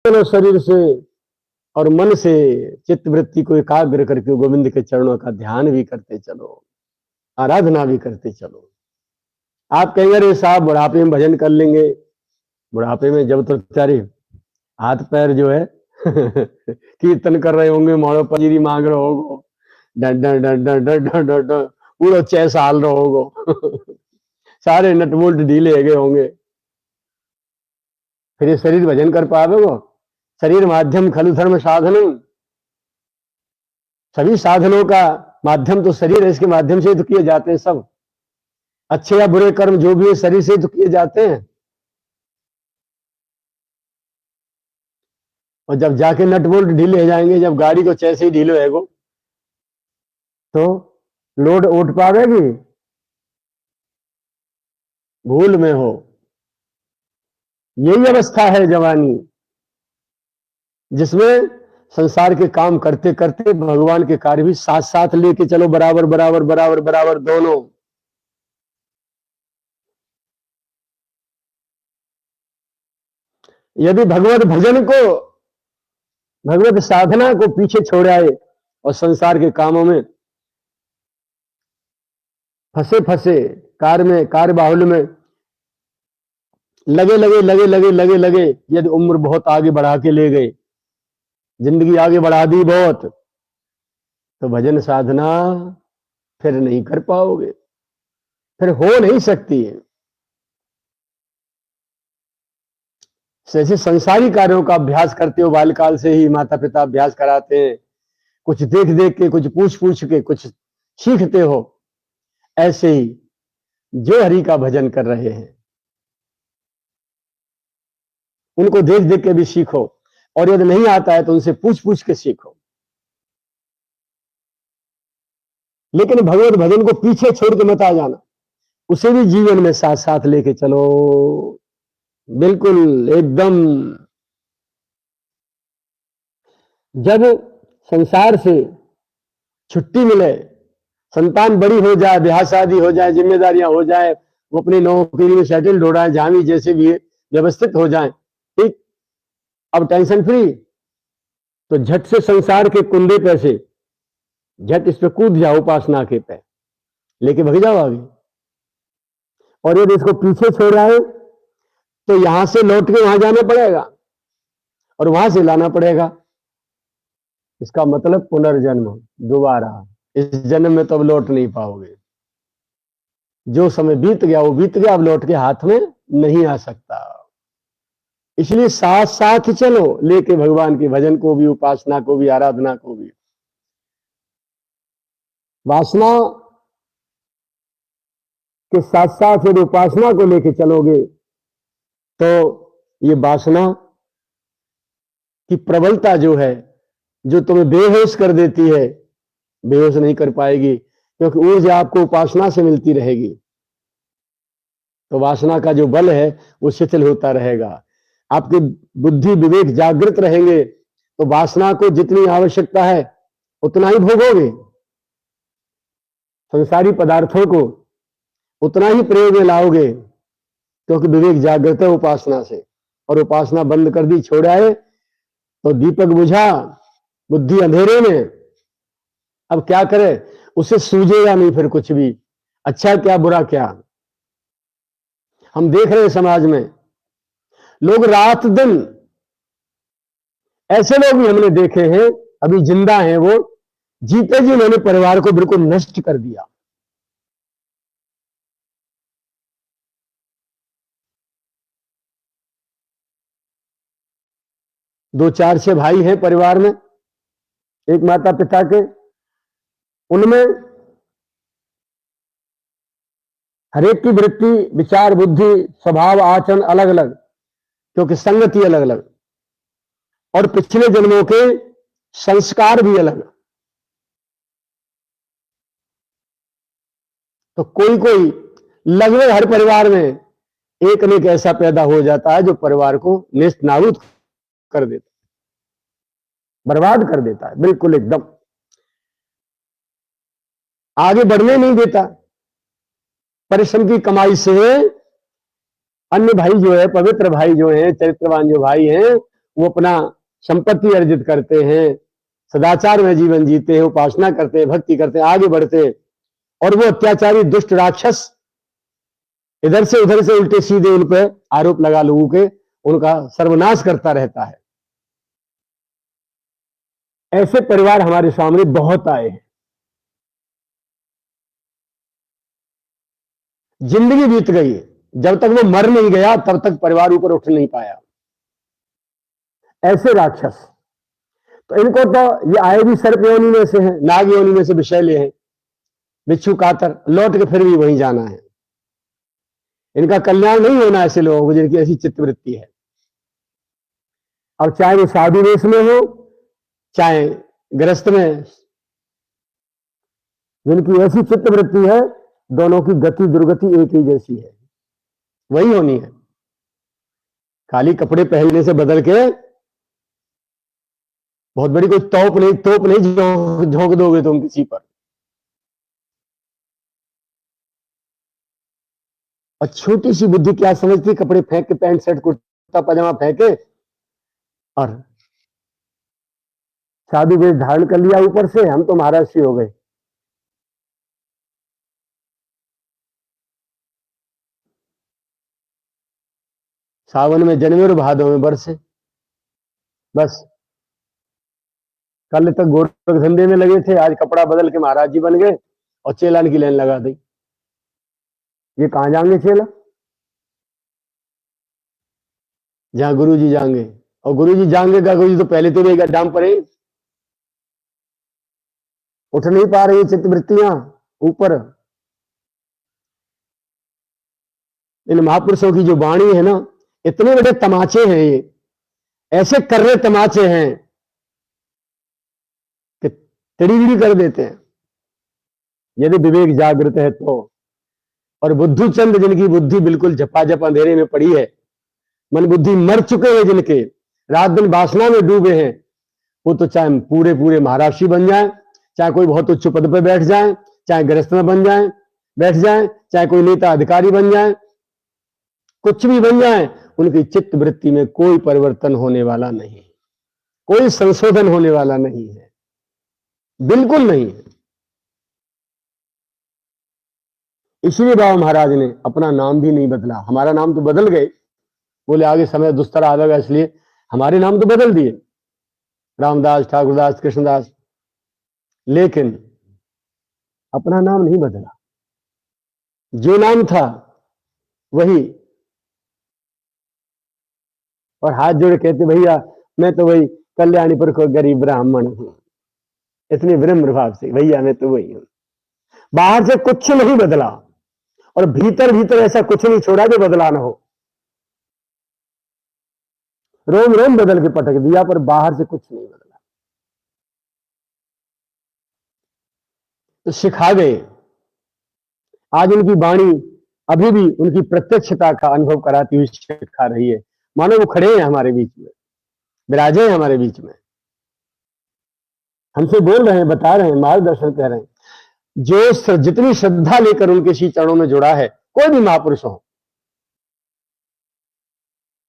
चलो शरीर से और मन से चित्त वृत्ति को एकाग्र करके गोविंद के चरणों का ध्यान भी करते चलो, आराधना भी करते चलो। आप कहेंगे अरे साहब बुढ़ापे में भजन कर लेंगे, बुढ़ापे में जब तो बेचारे हाथ पैर जो है कीर्तन कर रहे होंगे, मोड़ो पंजीरी मांग रहे होगो, done done done done done done done done पूरा चैस हाल रहे होगो सारे नटबोल्ट ढीले गए होंगे, फिर ये शरीर भजन कर पावेगो? शरीर माध्यम खलु धर्म साधन, सभी साधनों का माध्यम तो शरीर है, इसके माध्यम से ही तो किए जाते हैं सब। अच्छे या बुरे कर्म जो भी है शरीर से तो किए जाते हैं। और जब जाके नट बोल्ट ढीले हो जाएंगे, जब गाड़ी को चैसे ही ढीले होएगो तो लोड उठ पावेगी? भूल में हो। यही अवस्था है जवानी, जिसमें संसार के काम करते करते भगवान के कार्य भी साथ साथ लेके चलो, बराबर बराबर बराबर बराबर दोनों। यदि भगवत भजन को, भगवत साधना को पीछे छोड़ आए और संसार के कामों में फंसे फंसे, कार्य बाहुल्य में लगे, यदि उम्र बहुत आगे बढ़ा के ले गए, जिंदगी आगे बढ़ा दी बहुत, तो भजन साधना फिर नहीं कर पाओगे, फिर हो नहीं सकती है। जैसे संसारी कार्यों का अभ्यास करते हो, बालकाल से ही माता पिता अभ्यास कराते हैं, कुछ देख देख के, कुछ पूछ पूछ के कुछ सीखते हो, ऐसे ही जो हरि का भजन कर रहे हैं उनको देख देख के भी सीखो, और यदि नहीं आता है तो उनसे पूछ पूछ के सीखो। लेकिन भगवत भजन को पीछे छोड़ के मत आ जाना, उसे भी जीवन में साथ साथ लेके चलो, बिल्कुल एकदम। जब संसार से छुट्टी मिले, संतान बड़ी हो जाए, ब्याह शादी हो जाए, जिम्मेदारियां हो जाए, वो अपनी नौकरी में सेटल्ड हो रहा है, जहां भी जैसे भी व्यवस्थित हो जाए, ठीक, अब टेंशन फ्री, तो झट से संसार के कुंडे पे से झट इस पे कूद जाओ, उपासना के पे लेके भाग जाओ आगे। और यदि इसको पीछे छोड़ आए तो यहां से लौट के वहां जाना पड़ेगा और वहां से लाना पड़ेगा। इसका मतलब पुनर्जन्म, दोबारा इस जन्म में तो अब लौट नहीं पाओगे। जो समय बीत गया वो बीत गया, अब लौट के हाथ में नहीं आ सकता। इसलिए साथ साथ चलो, लेके भगवान के भजन को भी, उपासना को भी, आराधना को भी। वासना के साथ साथ यदि उपासना को लेके चलोगे तो ये वासना की प्रबलता जो है, जो तुम्हें बेहोश कर देती है, बेहोश नहीं कर पाएगी, क्योंकि ऊर्जा आपको उपासना से मिलती रहेगी। तो वासना का जो बल है वो शिथिल होता रहेगा। आपकी बुद्धि विवेक जागृत रहेंगे तो वासना को जितनी आवश्यकता है उतना ही भोगोगे, संसारी पदार्थों को उतना ही प्रयोग में लाओगे, क्योंकि विवेक जागृत है उपासना से। और उपासना बंद कर दी, छोड़ आए तो दीपक बुझा, बुद्धि अंधेरे में, अब क्या करे, उसे सूझेगा नहीं फिर कुछ भी, अच्छा क्या बुरा क्या। हम देख रहे हैं समाज में लोग रात दिन, ऐसे लोग भी हमने देखे हैं, अभी जिंदा हैं, वो जीते जी उन्होंने परिवार को बिल्कुल नष्ट कर दिया। दो चार छह भाई हैं परिवार में, एक माता पिता के, उनमें हरेक की वृत्ति, विचार, बुद्धि, स्वभाव, आचरण अलग अलग, क्योंकि संगति अलग अलग, और पिछले जन्मों के संस्कार भी अलग। तो कोई कोई, लगभग हर परिवार में एक न एक ऐसा पैदा हो जाता है जो परिवार को नेस्त नाबूद कर देता, बर्बाद कर देता है, बिल्कुल एकदम आगे बढ़ने नहीं देता। परिश्रम की कमाई से अन्य भाई जो है, पवित्र भाई जो है, चरित्रवान जो भाई हैं, वो अपना संपत्ति अर्जित करते हैं, सदाचार में जीवन जीते हैं, उपासना करते हैं, भक्ति करते हैं, आगे बढ़ते हैं, और वो अत्याचारी दुष्ट राक्षस इधर से उधर से उल्टे सीधे उन पर आरोप लगा लोगों के उनका सर्वनाश करता रहता है। ऐसे परिवार हमारे सामने बहुत आए हैं। जिंदगी बीत गई, जब तक वो मर नहीं गया तब तक परिवार ऊपर उठ नहीं पाया। ऐसे राक्षस, तो इनको तो ये आए भी सर्प योनि में से हैं, नाग योनि में से विषैले हैं, बिच्छू कातर, लौट के फिर भी वहीं जाना है। इनका कल्याण नहीं होना ऐसे लोगों को जिनकी ऐसी चित्तवृत्ति है। अब चाहे वो साधु वेश में हो, चाहे गृहस्थ में, जिनकी ऐसी चित्तवृत्ति है, दोनों की गति दुर्गति एक ही जैसी है, वही होनी है। खाली कपड़े पहनने से बदल के बहुत बड़ी कोई तोप नहीं झोंक दोगे तुम किसी पर। और छोटी सी बुद्धि क्या समझती, कपड़े फेंक के, पैंट शर्ट कुर्ता पजामा फेंके और साधु वेश धारण कर लिया ऊपर से, हम तो महाराष्ट्री हो गए। सावन में जन्मे और भादों में बरसे, बस। कल तक गोरख धंधे में लगे थे, आज कपड़ा बदल के महाराज जी बन गए और चेलान की लाइन लगा दी। ये कहां जाएंगे चेला? जहां गुरु जी जाएंगे। और गुरु जी जाएंगे का, गुरु जी तो पहले तो भी डाम पर उठ नहीं पा रही चित्तवृत्तियां ऊपर। इन महापुरुषों की जो वाणी है ना, इतने बड़े तमाचे हैं, ये ऐसे कर रहे तमाचे हैं कि टिड़ी कर देते हैं यदि विवेक जागृत है तो। और बुद्धू चंद, जिनकी बुद्धि बिल्कुल झपाझप अंधेरे में पड़ी है, मन बुद्धि मर चुके हैं, जिनके रात दिन वासना में डूबे हैं, वो तो चाहे पूरे पूरे महाराष्ट्री बन जाए, चाहे कोई बहुत उच्च पद पर बैठ जाए, चाहे गृहस्थ में बन जाए बैठ जाए, चाहे कोई नेता अधिकारी बन जाए, कुछ भी बन जाए, उनकी चित्त वृत्ति में कोई परिवर्तन होने वाला नहीं, कोई संशोधन होने वाला नहीं है, बिल्कुल नहीं है। इसलिए बाबा महाराज ने अपना नाम भी नहीं बदला। हमारा नाम तो बदल गए, बोले आगे समय दुस्तर आवेगा, इसलिए हमारे नाम तो बदल दिए, रामदास, ठाकुरदास, कृष्णदास, लेकिन अपना नाम नहीं बदला। जो नाम था वही। और हाथ जोड़ कहते, भैया मैं तो वही कल्याणीपुर को गरीब ब्राह्मण हूं, इतने विनम्र भाव से, भैया मैं तो वही हूं। बाहर से कुछ नहीं बदला और भीतर भीतर ऐसा कुछ नहीं छोड़ा जो बदला ना हो। रोम रोम बदल के पटक दिया, पर बाहर से कुछ नहीं बदला। तो सिखा गए। आज उनकी वाणी अभी भी उनकी प्रत्यक्षता का अनुभव कराती हुई सिखा रही है। मानो वो खड़े हैं हमारे बीच में, विराजे हैं हमारे बीच में, हमसे बोल रहे हैं, बता रहे हैं, मार्गदर्शन कर रहे हैं। जो जितनी श्रद्धा लेकर उनके श्री चरणों में जुड़ा है, कोई भी महापुरुष हो,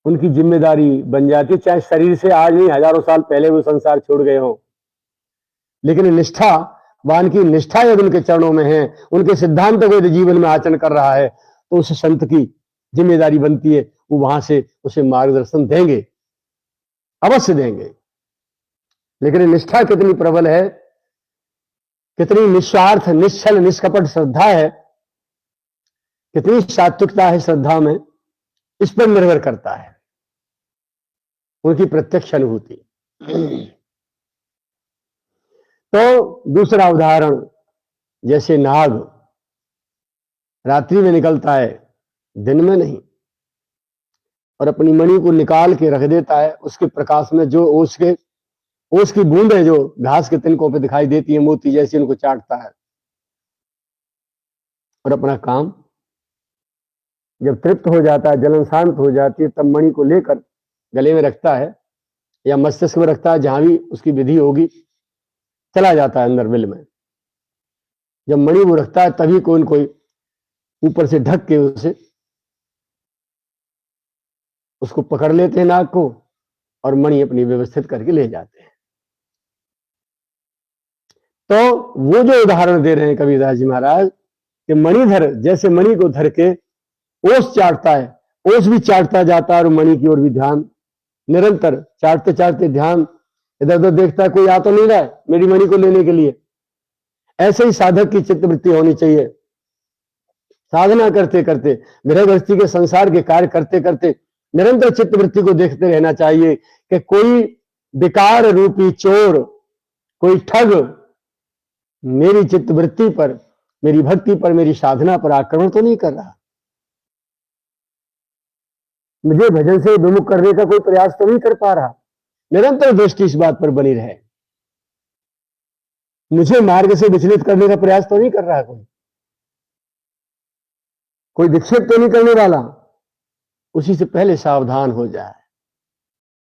उनकी जिम्मेदारी बन जाती है। चाहे शरीर से आज नहीं, हजारों साल पहले वो संसार छोड़ गए हो, लेकिन निष्ठा वान की निष्ठा यदि उनके चरणों में है, उनके सिद्धांत को यदि जीवन में आचरण कर रहा है, तो उस संत की जिम्मेदारी बनती है वो वहां से उसे मार्गदर्शन देंगे, अवश्य देंगे। लेकिन निष्ठा कितनी प्रबल है, कितनी निस्वार्थ, निश्चल, निष्कपट श्रद्धा है, कितनी सात्विकता है श्रद्धा में, इस पर निर्भर करता है उनकी प्रत्यक्ष अनुभूति। तो दूसरा उदाहरण, जैसे नाग रात्रि में निकलता है, दिन में नहीं, और अपनी मणि को निकाल के रख देता है, उसके प्रकाश में जो ओस की बूंदें जो घास के तिनकों पे दिखाई देती है, मोती जैसी, उनको चाटता है और अपना काम जब तृप्त हो जाता है, जलन शांत हो जाती है, तब मणि को लेकर गले में रखता है या मस्तिष्क में रखता है, जहां भी उसकी विधि होगी, चला जाता है अंदर बिल में। जब मणि वो रखता है तभी कोई न कोई ऊपर से ढक के उसको पकड़ लेते हैं नाग को और मणि अपनी व्यवस्थित करके ले जाते हैं। तो वो जो उदाहरण दे रहे हैं कबीरदास जी महाराज कि मणिधर जैसे मणि को धर के ओस चाटता है, ओस भी चाटता जाता है और मणि की ओर भी ध्यान निरंतर चाटते चाटते ध्यान इधर उधर देखता है, कोई आ तो नहीं रहा है मेरी मणि को लेने के लिए। ऐसे ही साधक की चित्तवृत्ति होनी चाहिए। साधना करते करते, गृह गृहस्थी के संसार के कार्य करते करते निरंतर चित्तवृत्ति को देखते रहना चाहिए कि कोई विकार रूपी चोर, कोई ठग मेरी चित्तवृत्ति पर, मेरी भक्ति पर, मेरी साधना पर आक्रमण तो नहीं कर रहा, मुझे भजन से विमुख करने का कोई प्रयास तो नहीं कर पा रहा। निरंतर दृष्टि इस बात पर बनी रहे, मुझे मार्ग से विचलित करने का प्रयास तो नहीं कर रहा, कोई विक्षेप तो नहीं करने वाला। उसी से पहले सावधान हो जाए।